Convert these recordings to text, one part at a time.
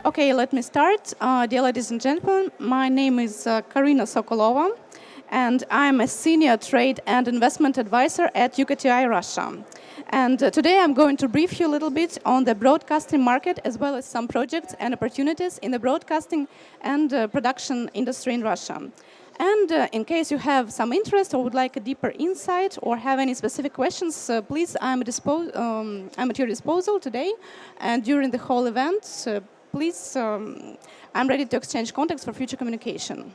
Okay, let me start. Dear ladies and gentlemen, my name is Karina Sokolova, and I'm a senior trade and investment advisor at UKTI Russia. And today I'm going to brief you a little bit on the broadcasting market, as well as some projects and opportunities in the broadcasting and production industry in Russia. And in case you have some interest or would like a deeper insight or have any specific questions, please, I'm at your disposal today and during the whole event. Please, I'm ready to exchange contacts for future communication.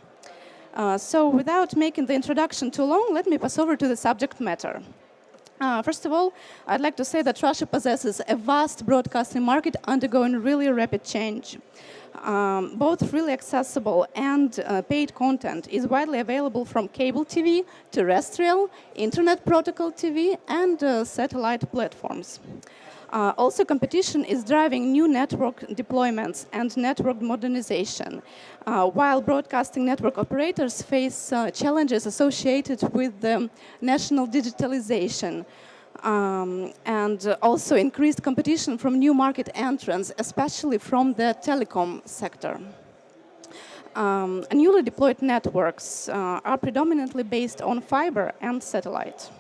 So without making the introduction too long, let me pass over to the subject matter. First of all, I'd like to say that Russia possesses a vast broadcasting market undergoing really rapid change. Both freely accessible and paid content is widely available from cable TV, terrestrial, internet protocol TV, and satellite platforms. Also, competition is driving new network deployments and network modernization, while broadcasting network operators face challenges associated with the national digitalization and also increased competition from new market entrants, especially from the telecom sector. Newly deployed networks are predominantly based on fiber and satellite.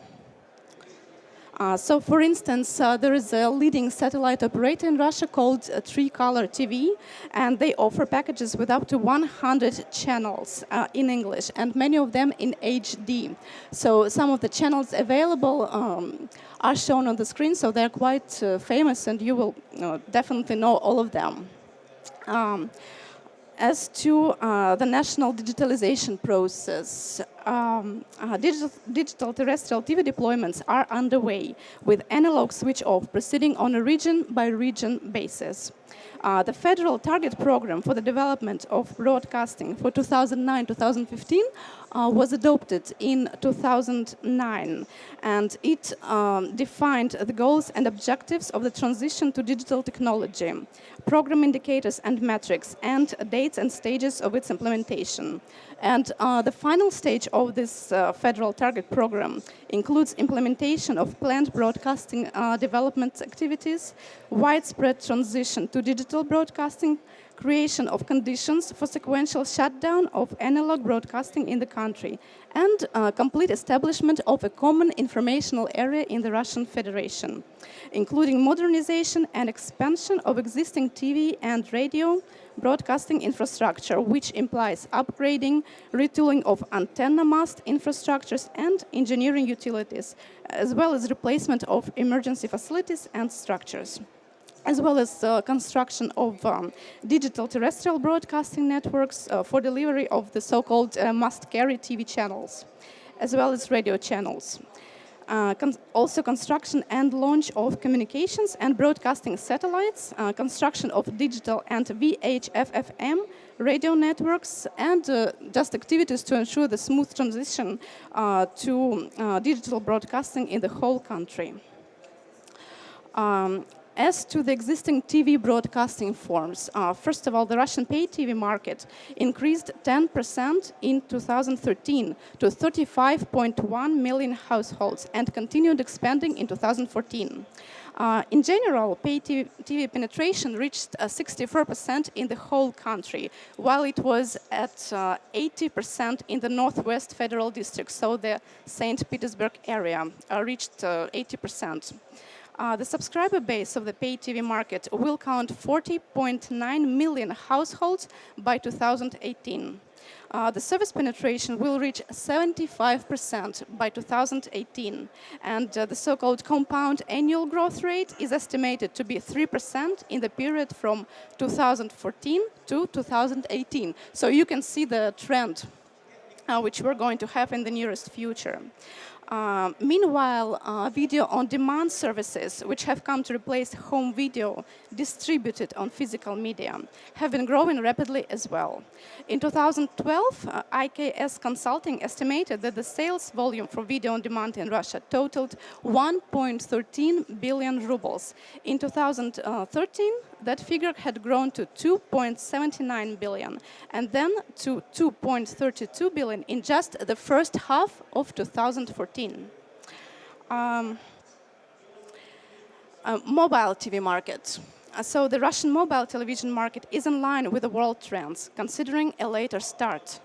So, for instance, there is a leading satellite operator in Russia called Tricolor TV, and they offer packages with up to 100 channels in English, and many of them in HD. So, some of the channels available are shown on the screen, so they're quite famous, and you will definitely know all of them. As to the national digitalization process, digital terrestrial TV deployments are underway, with analog switch-off proceeding on a region-by-region basis. The federal target program for the development of broadcasting for 2009-2015 was adopted in 2009, and it defined the goals and objectives of the transition to digital technology, program indicators and metrics, and dates and stages of its implementation. And the final stage of this federal target program includes implementation of planned broadcasting development activities, widespread transition to digital broadcasting, creation of conditions for sequential shutdown of analog broadcasting in the country, and complete establishment of a common informational area in the Russian Federation, including modernization and expansion of existing TV and radio broadcasting infrastructure, which implies upgrading, retooling of antenna mast infrastructures and engineering utilities, as well as replacement of emergency facilities and structures, as well as construction of digital terrestrial broadcasting networks for delivery of the so-called must-carry TV channels, as well as radio channels. Also construction and launch of communications and broadcasting satellites, construction of digital and VHF-FM radio networks, and just activities to ensure the smooth transition to digital broadcasting in the whole country. As to the existing TV broadcasting forms, first of all, the Russian pay TV market increased 10% in 2013 to 35.1 million households and continued expanding in 2014. In general, pay TV penetration reached 64% in the whole country, while it was at 80% in the Northwest Federal District, so the St. Petersburg area reached 80%. The subscriber base of the pay TV market will count 40.9 million households by 2018. The service penetration will reach 75% by 2018, and the so-called compound annual growth rate is estimated to be 3% in the period from 2014 to 2018. So you can see the trend which we're going to have in the nearest future. Meanwhile, video-on-demand services, which have come to replace home video distributed on physical media, have been growing rapidly as well. In 2012, IKS Consulting estimated that the sales volume for video-on-demand in Russia totaled 1.13 billion rubles. In 2013, that figure had grown to 2.79 billion, and then to 2.32 billion in just the first half of 2014. Mobile TV market. So the Russian mobile television market is in line with the world trends, considering a later start.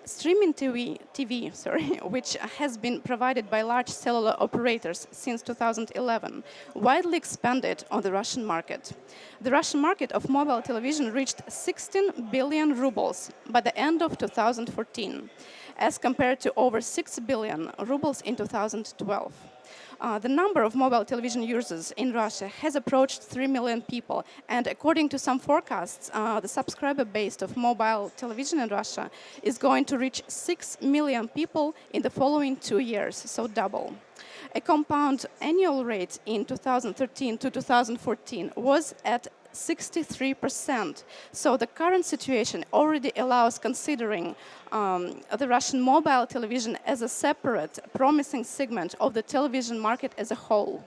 Streaming TV, which has been provided by large cellular operators since 2011, widely expanded on the Russian market. The Russian market of mobile television reached 16 billion rubles by the end of 2014, as compared to over 6 billion rubles in 2012. The number of mobile television users in Russia has approached 3 million people, and according to some forecasts, the subscriber base of mobile television in Russia is going to reach 6 million people in the following 2 years, so double. A compound annual rate in 2013 to 2014 was at 63%. So the current situation already allows considering the Russian mobile television as a separate, promising segment of the television market as a whole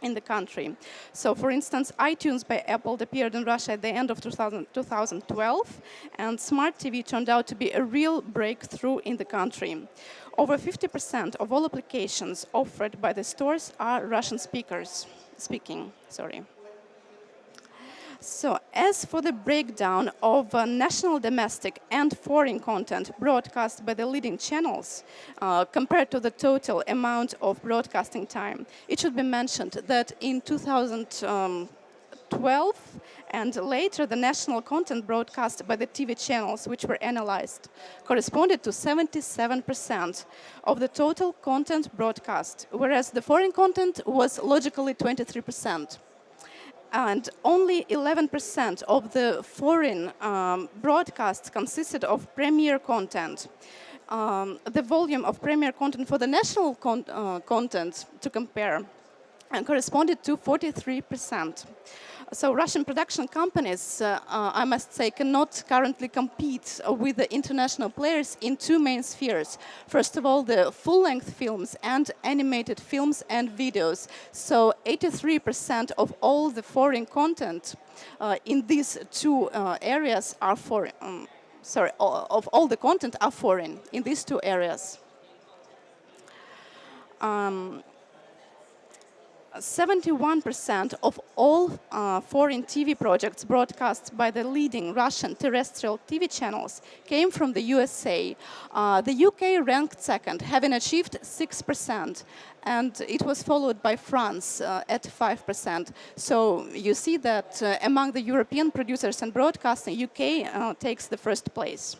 in the country. So, for instance, iTunes by Apple appeared in Russia at the end of 2012, and smart TV turned out to be a real breakthrough in the country. Over 50% of all applications offered by the stores are Russian speaking. So, as for the breakdown of national, domestic, and foreign content broadcast by the leading channels, compared to the total amount of broadcasting time, it should be mentioned that in 2012 and later, the national content broadcast by the TV channels which were analyzed corresponded to 77% of the total content broadcast, whereas the foreign content was logically 23%. And only 11% of the foreign broadcasts consisted of premier content. The volume of premier content for the national content to compare corresponded to 43%. So Russian production companies, I must say, cannot currently compete with the international players in two main spheres. First of all, the full-length films and animated films and videos. So 83% of all the foreign content in these two areas are foreign. Of all the content are foreign in these two areas. 71% of all foreign TV projects broadcast by the leading Russian terrestrial TV channels came from the USA. The UK ranked second, having achieved 6%, and it was followed by France at 5%. So you see that among the European producers and broadcasting, UK takes the first place.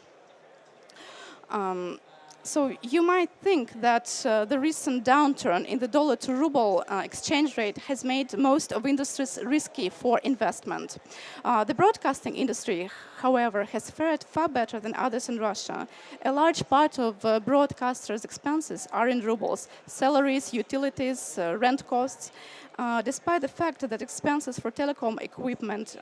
So you might think that the recent downturn in the dollar to ruble exchange rate has made most of industries risky for investment. The broadcasting industry, however, has fared far better than others in Russia. A large part of broadcasters' expenses are in rubles: salaries, utilities, rent costs. Despite the fact that expenses for telecom equipment,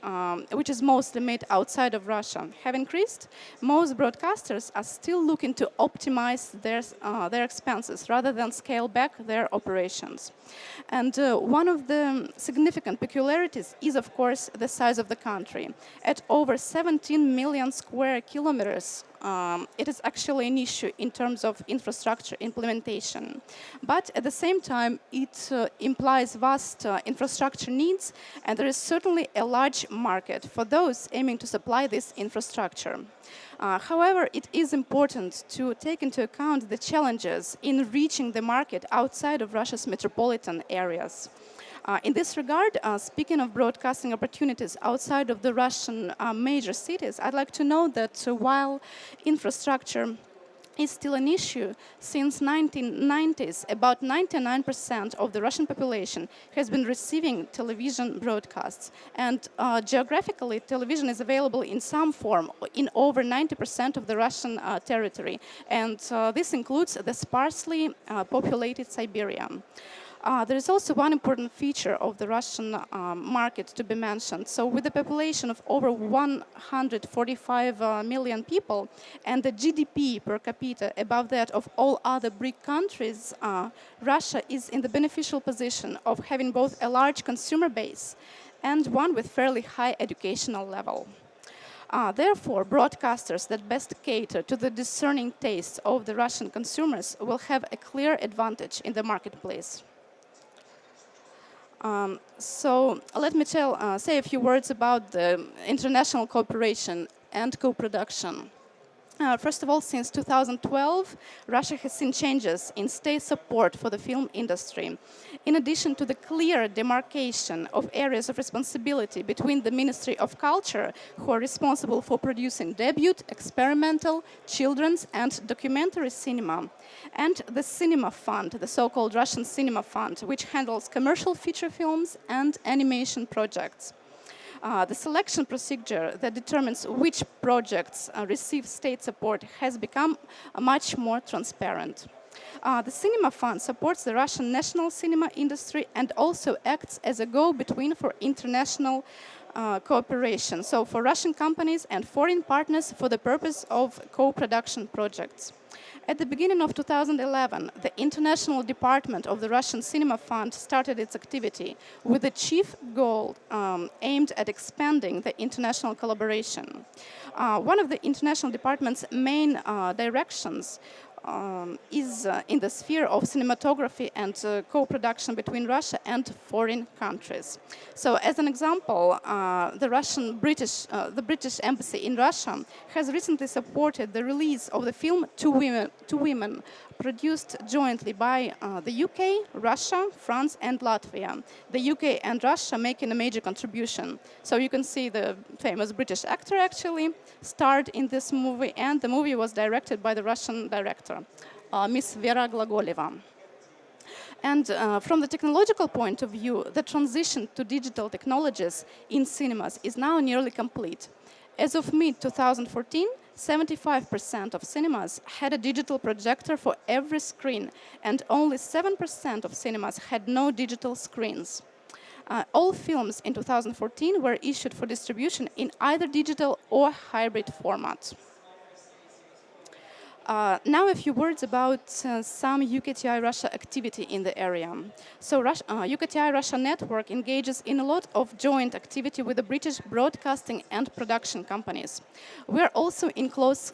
which is mostly made outside of Russia, have increased, most broadcasters are still looking to optimize their expenses rather than scale back their operations. And one of the significant peculiarities is, of course, the size of the country. At over 17 million square kilometers, it is actually an issue in terms of infrastructure implementation. But at the same time, it implies vast infrastructure needs, and there is certainly a large market for those aiming to supply this infrastructure. However, it is important to take into account the challenges in reaching the market outside of Russia's metropolitan areas. In this regard, speaking of broadcasting opportunities outside of the Russian major cities, I'd like to note that while infrastructure is still an issue, since 1990s, about 99% of the Russian population has been receiving television broadcasts. And geographically, television is available in some form in over 90% of the Russian territory. And this includes the sparsely populated Siberia. There is also one important feature of the Russian market to be mentioned. So with a population of over 145 million people and the GDP per capita above that of all other BRIC countries, Russia is in the beneficial position of having both a large consumer base and one with fairly high educational level. Therefore, broadcasters that best cater to the discerning tastes of the Russian consumers will have a clear advantage in the marketplace. So let me say a few words about the international cooperation and co-production. First of all, since 2012, Russia has seen changes in state support for the film industry. In addition to the clear demarcation of areas of responsibility between the Ministry of Culture, who are responsible for producing debut, experimental, children's and documentary cinema, and the Cinema Fund, the so-called Russian Cinema Fund, which handles commercial feature films and animation projects. The selection procedure that determines which projects receive state support has become much more transparent. The Cinema Fund supports the Russian national cinema industry and also acts as a go-between for international cooperation, so for Russian companies and foreign partners for the purpose of co-production projects. At the beginning of 2011, the International Department of the Russian Cinema Fund started its activity with the chief goal aimed at expanding the international collaboration. One of the international department's main directions is in the sphere of cinematography and co-production between Russia and foreign countries. So, as an example, the British Embassy in Russia has recently supported the release of the film Two Women, produced jointly by the UK, Russia, France, and Latvia. The UK and Russia making a major contribution. So you can see the famous British actor actually starred in this movie, and the movie was directed by the Russian director, Miss Vera Glagoleva. And from the technological point of view, the transition to digital technologies in cinemas is now nearly complete. As of mid-2014, 75% of cinemas had a digital projector for every screen, and only 7% of cinemas had no digital screens. All films in 2014 were issued for distribution in either digital or hybrid format. Now a few words about some UKTI Russia activity in the area. So UKTI Russia network engages in a lot of joint activity with the British broadcasting and production companies. We are also in close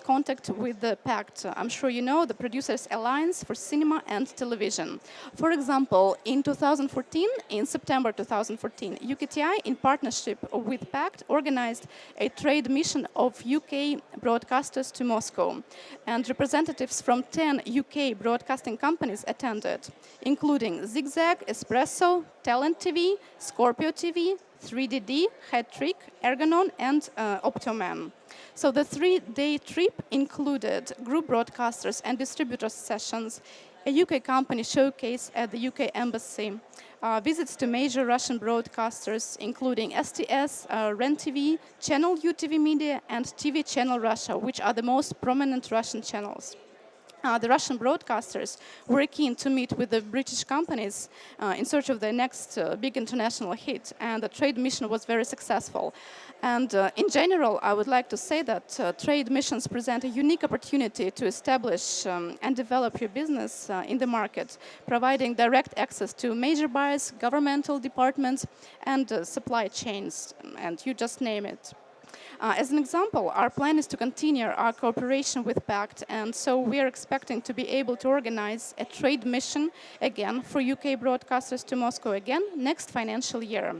contact with the PACT, I'm sure you know, the Producers Alliance for Cinema and Television. For example, in September 2014, UKTI, in partnership with PACT, organized a trade mission of UK broadcasters to Moscow. And representatives from 10 UK broadcasting companies attended, including Zigzag, Espresso, Talent TV, Scorpio TV, 3DD, Hat-Trick, Ergonon, and Optoman. So the 3-day trip included group broadcasters and distributors sessions, a UK company showcase at the UK Embassy, visits to major Russian broadcasters, including STS, REN-TV, Channel UTV Media, and TV Channel Russia, which are the most prominent Russian channels. The Russian broadcasters were keen to meet with the British companies in search of their next big international hit, and the trade mission was very successful. And in general, I would like to say that trade missions present a unique opportunity to establish and develop your business in the market, providing direct access to major buyers, governmental departments, and supply chains, and you just name it. As an example, our plan is to continue our cooperation with PACT, and so we are expecting to be able to organize a trade mission again for UK broadcasters to Moscow again next financial year.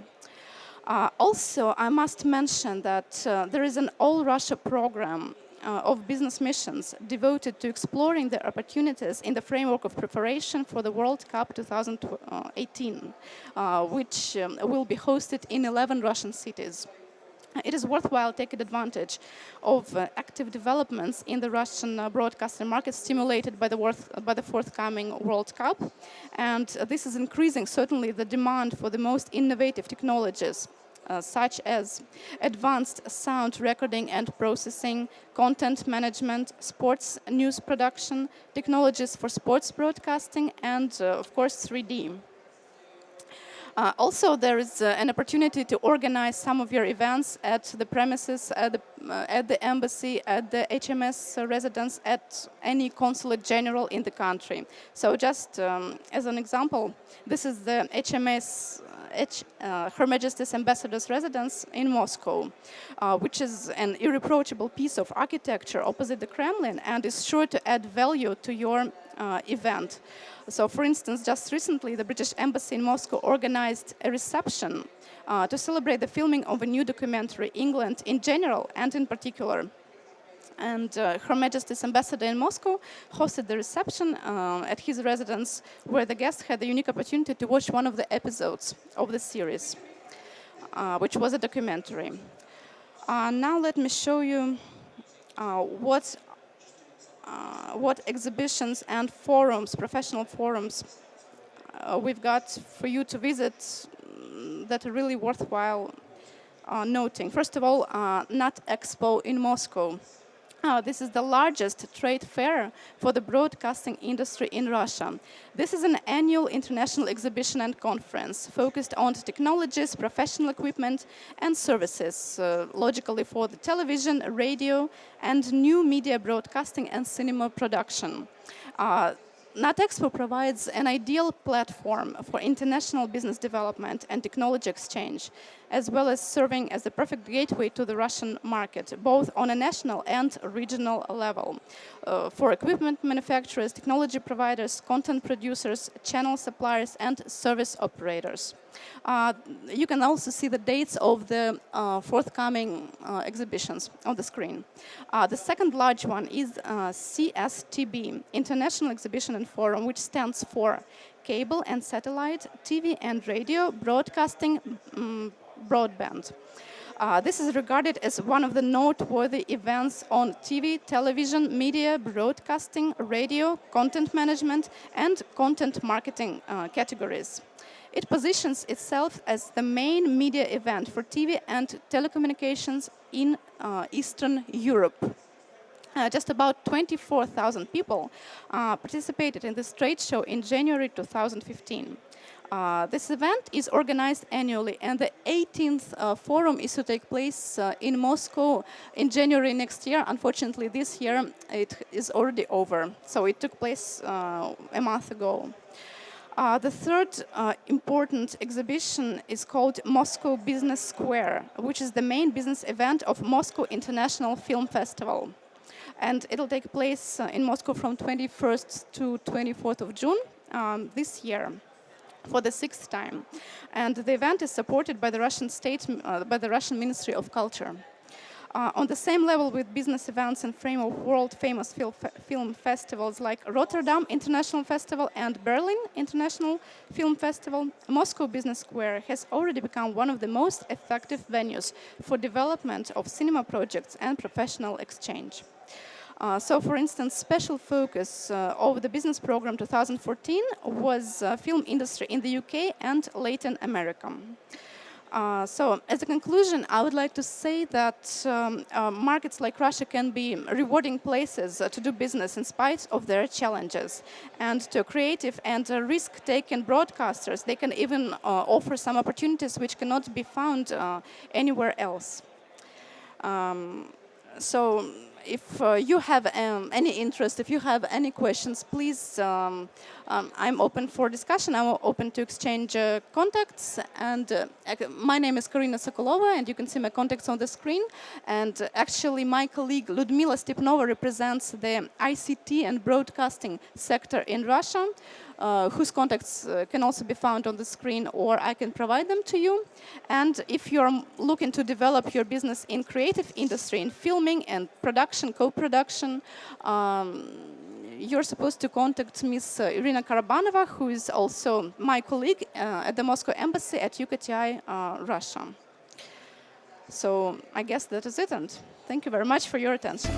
Also, I must mention that there is an all-Russia program of business missions devoted to exploring the opportunities in the framework of preparation for the World Cup 2018, which will be hosted in 11 Russian cities. It is worthwhile taking advantage of active developments in the Russian broadcasting market stimulated by the forthcoming World Cup. And this is increasing certainly the demand for the most innovative technologies, such as advanced sound recording and processing, content management, sports news production, technologies for sports broadcasting, and of course 3D. Also, there is an opportunity to organize some of your events at the premises, at the embassy, at the HMS residence, at any consulate general in the country. So just as an example, this is the Her Majesty's Ambassador's Residence in Moscow, which is an irreproachable piece of architecture opposite the Kremlin and is sure to add value to your event. So, for instance, just recently, the British Embassy in Moscow organized a reception to celebrate the filming of a new documentary, England in general and in particular. And Her Majesty's ambassador in Moscow hosted the reception at his residence, where the guests had the unique opportunity to watch one of the episodes of the series, which was a documentary. Now let me show you what exhibitions and forums, professional forums, we've got for you to visit that are really worthwhile noting. First of all, NAT Expo in Moscow. This is the largest trade fair for the broadcasting industry in Russia. This is an annual international exhibition and conference focused on technologies, professional equipment, and services, logically for the television, radio, and new media broadcasting and cinema production. NatExpo provides an ideal platform for international business development and technology exchange, as well as serving as the perfect gateway to the Russian market, both on a national and regional level, for equipment manufacturers, technology providers, content producers, channel suppliers, and service operators. You can also see the dates of the forthcoming exhibitions on the screen. The second large one is CSTB, International Exhibition and Forum, which stands for Cable and Satellite, TV and Radio, Broadcasting, Broadband. This is regarded as one of the noteworthy events on TV, television, media, broadcasting, radio, content management, and content marketing categories. It positions itself as the main media event for TV and telecommunications in Eastern Europe. Just about 24,000 people participated in this trade show in January 2015. This event is organized annually, and the 18th forum is to take place in Moscow in January next year. Unfortunately, this year it is already over, so it took place a month ago. The third important exhibition is called Moscow Business Square, which is the main business event of Moscow International Film Festival. And it'll take place in Moscow from 21st to 24th of June this year, for the 6th time. And the event is supported by the Russian state, by the Russian Ministry of Culture. On the same level with business events and frame of world-famous film festivals like Rotterdam International Festival and Berlin International Film Festival, Moscow Business Square has already become one of the most effective venues for development of cinema projects and professional exchange. So, for instance, special focus of the business program 2014 was film industry in the UK and Latin America. So, as a conclusion, I would like to say that markets like Russia can be rewarding places to do business in spite of their challenges. And to creative and risk-taking broadcasters, they can even offer some opportunities which cannot be found anywhere else. So, if you have any interest, if you have any questions, please, I'm open for discussion. I'm open to exchange contacts. And my name is Karina Sokolova, and you can see my contacts on the screen. And actually, my colleague Ludmila Stepnova represents the ICT and broadcasting sector in Russia, whose contacts can also be found on the screen, or I can provide them to you. And if you're looking to develop your business in creative industry, in filming and production, co-production, you're supposed to contact Ms. Irina Karabanova, who is also my colleague at the Moscow Embassy at UKTI Russia. So I guess that is it, and thank you very much for your attention.